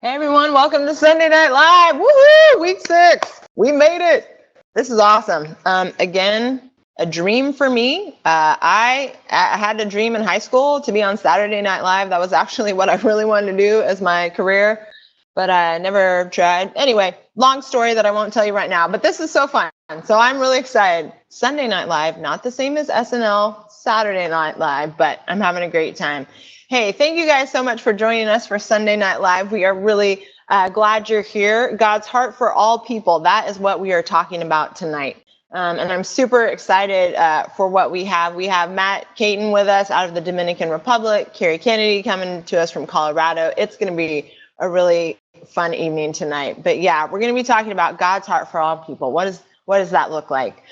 Hey everyone, welcome to Sunday Night Live. Woohoo! Week 6. We made it. This is awesome. Again, a dream for me. I had a dream in high school to be on Saturday Night Live. That was actually what I really wanted to do as my career, but I never tried. Anyway, long story that I won't tell you right now, but this is so fun. So I'm really excited. Sunday Night Live, not the same as SNL, Saturday Night Live, but I'm having a great time. Hey, thank you guys so much for joining us for Sunday Night Live. We are really glad you're here. God's heart for all people. That is what we are talking about tonight. And I'm super excited for what we have. We have Matt Caton with us out of the Dominican Republic, Carrie Kennedy coming to us from Colorado. It's going to be a really fun evening tonight. But yeah, we're going to be talking about God's heart for all people. What does that look like?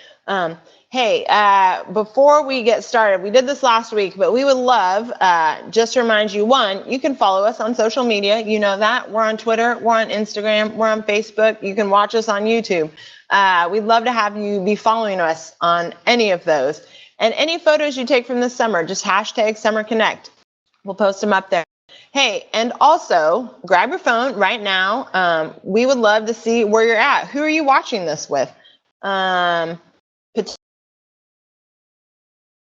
Hey, before we get started, we did this last week, but we would love, just to remind you, one, you can follow us on social media. You know that. We're on Twitter, we're on Instagram, we're on Facebook. You can watch us on YouTube. We'd love to have you be following us on any of those. And any photos you take from this summer, just hashtag Summer Connect. We'll post them up there. Hey, and also grab your phone right now. We would love to see where you're at. Who are you watching this with?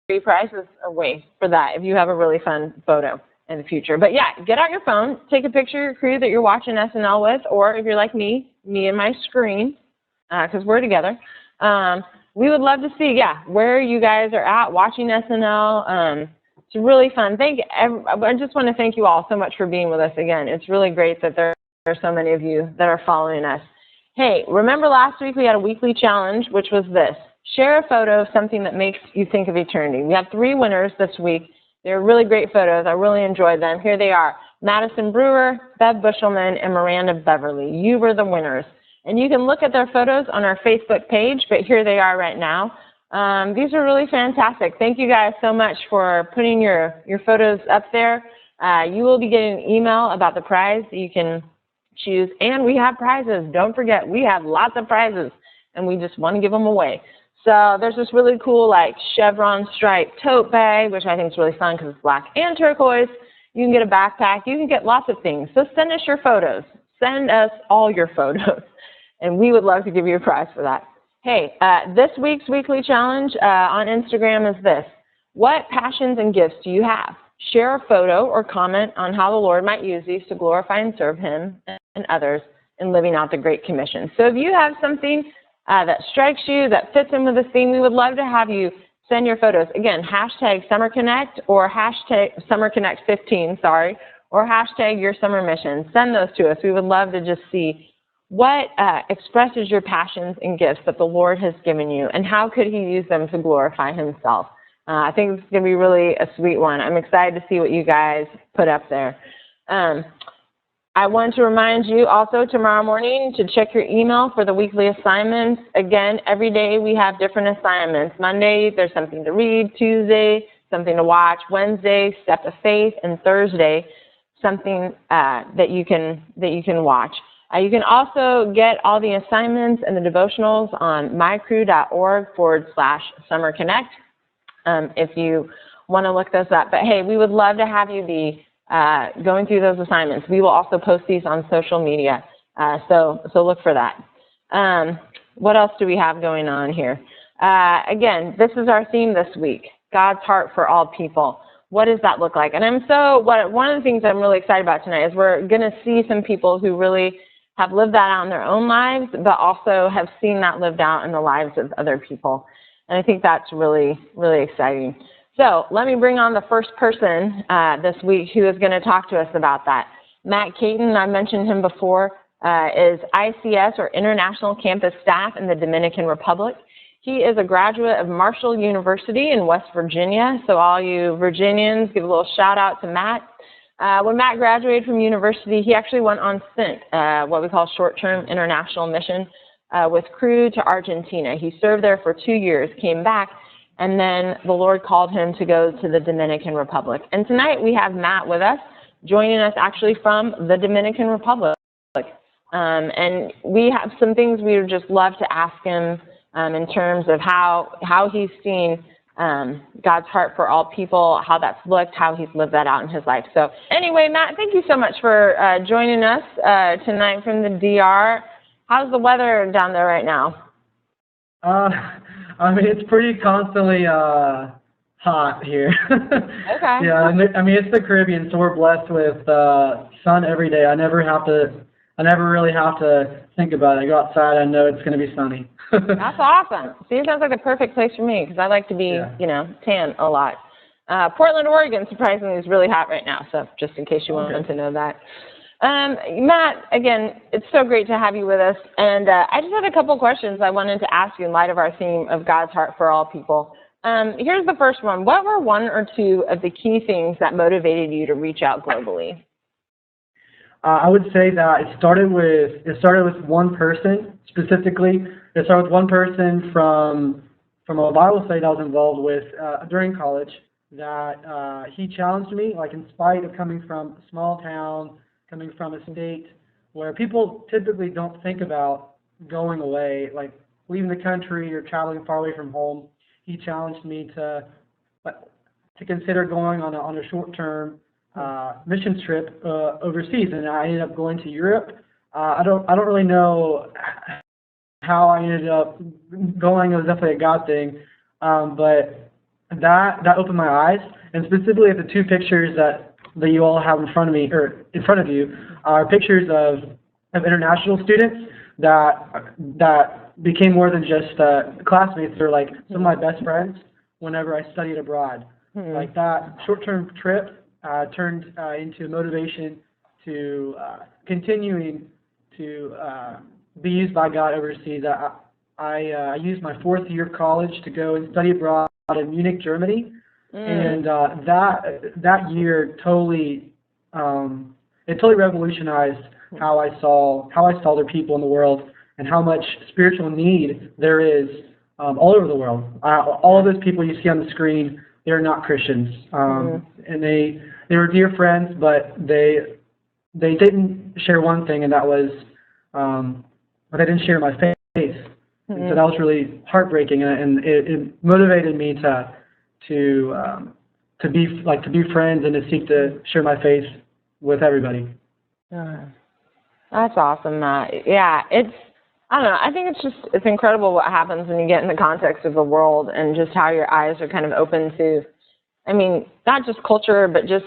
Free prizes away for that if you have a really fun photo in the future. But yeah, get out your phone, take a picture of your crew that you're watching SNL with, or if you're like me and my screen, because we're together. We would love to see, where you guys are at watching SNL. It's really fun. I just want to thank you all so much for being with us again. It's really great that there are so many of you that are following us. Hey, remember last week we had a weekly challenge, which was this. Share a photo of something that makes you think of eternity. We have 3 winners this week. They're really great photos. I really enjoyed them. Here they are. Madison Brewer, Bev Bushelman, and Miranda Beverly. You were the winners. And you can look at their photos on our Facebook page, but here they are right now. These are really fantastic. Thank you guys so much for putting your photos up there. You will be getting an email about the prize that you can choose. And we have prizes. Don't forget, we have lots of prizes, and we just want to give them away. So there's this really cool like chevron stripe tote bag, which I think is really fun because it's black and turquoise. You can get a backpack. You can get lots of things. So send us your photos. Send us all your photos, and we would love to give you a prize for that. Hey, this week's weekly challenge on Instagram is this. What passions and gifts do you have? Share a photo or comment on how the Lord might use these to glorify and serve Him and others in living out the Great Commission. So if you have something that strikes you, that fits in with this theme, we would love to have you send your photos. Again, hashtag Summer Connect or hashtag Summer Connect 15, or hashtag Your Summer Mission. Send those to us. We would love to just see what expresses your passions and gifts that the Lord has given you, and how could He use them to glorify Himself. I think it's going to be really a sweet one. I'm excited to see what you guys put up there. I want to remind you also tomorrow morning to check your email for the weekly assignments. Again, every day we have different assignments. Monday, there's something to read. Tuesday, something to watch. Wednesday, Step of Faith. And Thursday, something that you can watch. You can also get all the assignments and the devotionals on mycrew.org/Summer Connect if you want to look those up. But hey, we would love to have you be going through those assignments. We will also post these on social media, so look for that. What else do we have going on here? Again, this is our theme this week, God's heart for all people. What does that look like? And one of the things I'm really excited about tonight is we're going to see some people who really have lived that out in their own lives, but also have seen that lived out in the lives of other people. And I think that's really, really exciting. So let me bring on the first person this week who is going to talk to us about that. Matt Caton, I mentioned him before, is ICS, or International Campus Staff in the Dominican Republic. He is a graduate of Marshall University in West Virginia. So all you Virginians, give a little shout out to Matt. When Matt graduated from university, he actually went on stint, what we call short-term international mission, with Cru to Argentina. He served there for 2 years, came back, and then the Lord called him to go to the Dominican Republic. And tonight we have Matt with us, joining us actually from the Dominican Republic. And we have some things we would just love to ask him in terms of how he's seen God's heart for all people, how that's looked, how he's lived that out in his life. So anyway, Matt, thank you so much for joining us tonight from the DR. How's the weather down there right now? I mean, it's pretty constantly hot here. Okay. Yeah, I mean, it's the Caribbean, so we're blessed with sun every day. I never really have to think about it. I go outside, I know it's going to be sunny. That's awesome. See, it sounds like the perfect place for me because I like to be, tan a lot. Portland, Oregon, surprisingly, is really hot right now. So just in case you wanted to know that. Matt, again, it's so great to have you with us. And I just had a couple questions I wanted to ask you in light of our theme of God's heart for all people. Here's the first one. What were one or two of the key things that motivated you to reach out globally? I would say that it started with one person specifically. It started with one person from a Bible study that I was involved with during college. That he challenged me, like in spite of coming from a small town, coming from a state where people typically don't think about going away, like leaving the country or traveling far away from home. He challenged me to consider going on a short-term mission trip overseas, and I ended up going to Europe. I don't really know how I ended up going. It was definitely a God thing, but that opened my eyes, and specifically the two pictures that you all have in front of me or in front of you are pictures of international students that became more than just classmates. They're like some of my best friends whenever I studied abroad. Like that short-term trip turned into motivation to continuing to be used by God overseas. I used my fourth year of college to go and study abroad in Munich, Germany, and that year totally revolutionized how I saw other people in the world and how much spiritual need there is all over the world. All of those people you see on the screen, they're not Christians, and they were dear friends, but they didn't share one thing, and that was they didn't share my faith. And so that was really heartbreaking, and it motivated me to be friends and to seek to share my faith with everybody. That's awesome, Matt. Yeah, I don't know. I think it's incredible what happens when you get in the context of the world and just how your eyes are kind of open to, I mean, not just culture, but just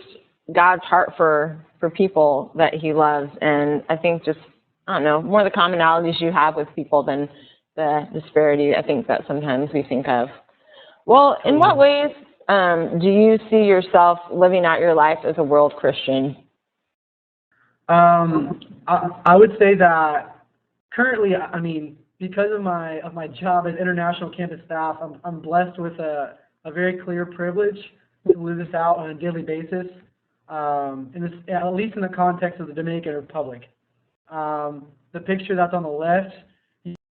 God's heart for people that he loves. And I think just, I don't know, more of the commonalities you have with people than the disparity I think that sometimes we think of. Well, in what ways do you see yourself living out your life as a world Christian? I would say that currently, I mean, because of my job as international campus staff, I'm blessed with a very clear privilege to live this out on a daily basis, at least in the context of the Dominican Republic. The picture that's on the left,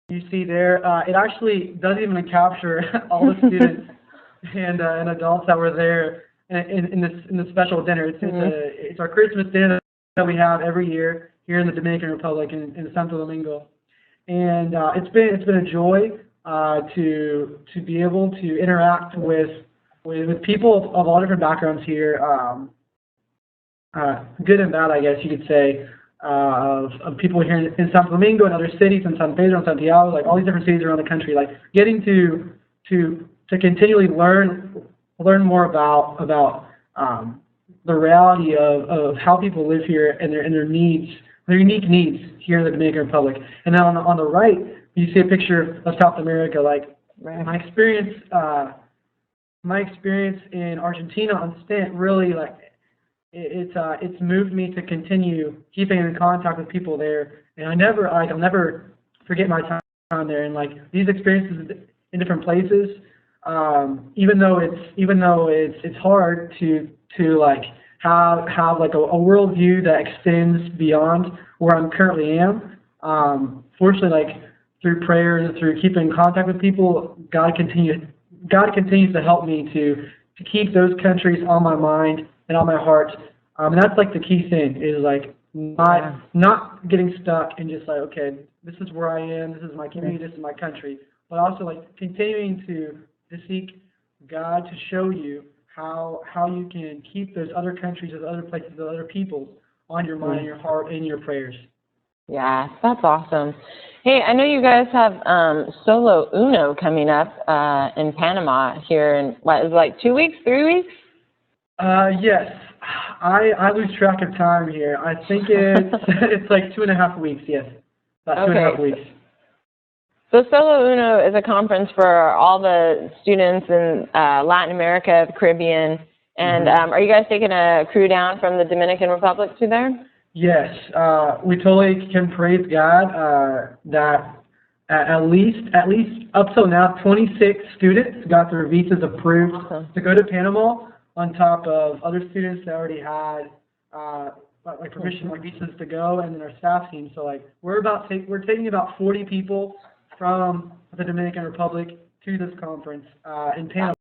you see there, it actually doesn't even capture all the students and adults that were there in the special dinner. It's our Christmas dinner that we have every year here in the Dominican Republic in Santo Domingo, and it's been a joy to be able to interact with people of all different backgrounds here, good and bad, I guess you could say, of people here in Santo Domingo and other cities, in San Pedro and Santiago, like all these different cities around the country, like getting to continually learn more about the reality of how people live here and their needs, their unique needs here in the Dominican Republic. And then on the right, you see a picture of South America. Like my experience in Argentina on stint really it's moved me to continue keeping in contact with people there. And I'll never forget my time there. And like these experiences in different places, even though it's hard to like have like a worldview that extends beyond where I'm currently am. Fortunately, like through prayer and through keeping in contact with people, God continues to help me to keep those countries on my mind and on my heart. And that's like the key thing is like not getting stuck and just like, okay, this is where I am, this is my community, this is my country, but also like continuing to seek God to show you how you can keep those other countries, those other places, those other peoples on your mind, and your heart, and your prayers. Yeah, that's awesome. Hey, I know you guys have Solo Uno coming up in Panama here in, what, is it like 2 weeks, 3 weeks? Yes. I lose track of time here. I think it's it's like 2.5 weeks, yes. About 2.5 weeks. So Solo Uno is a conference for all the students in Latin America, the Caribbean, and are you guys taking a crew down from the Dominican Republic to there? Yes, we totally can praise God that at least up till now, 26 students got their visas approved to go to Panama, on top of other students that already had like permission, like visas to go, and then our staff team. So like we're taking about 40 people from the Dominican Republic to this conference in Panama.